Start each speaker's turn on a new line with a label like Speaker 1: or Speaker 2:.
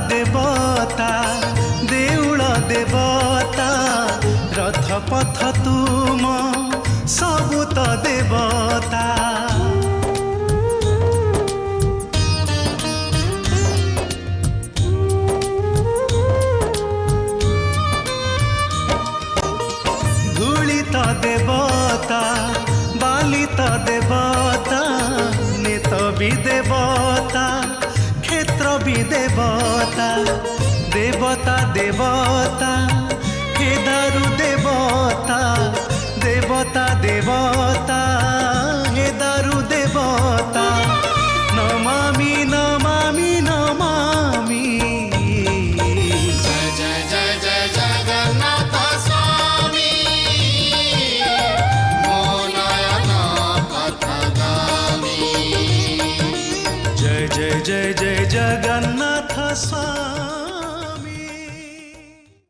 Speaker 1: देवता देउल देवता रथ पथ तुम सबु तो देवता। धूली तो देवता बाली तो देवता नेत भी देवता क्षेत्र भी देवता देवता देवता हे दारु देवता देवता देवता हे दारु देवता नमामि नमामि नमामि।
Speaker 2: जय जय जय जय जगन्नाथ स्वामी मो नयन पथगामी।
Speaker 1: जय जय जय जय जगन्नाथ स्वामी।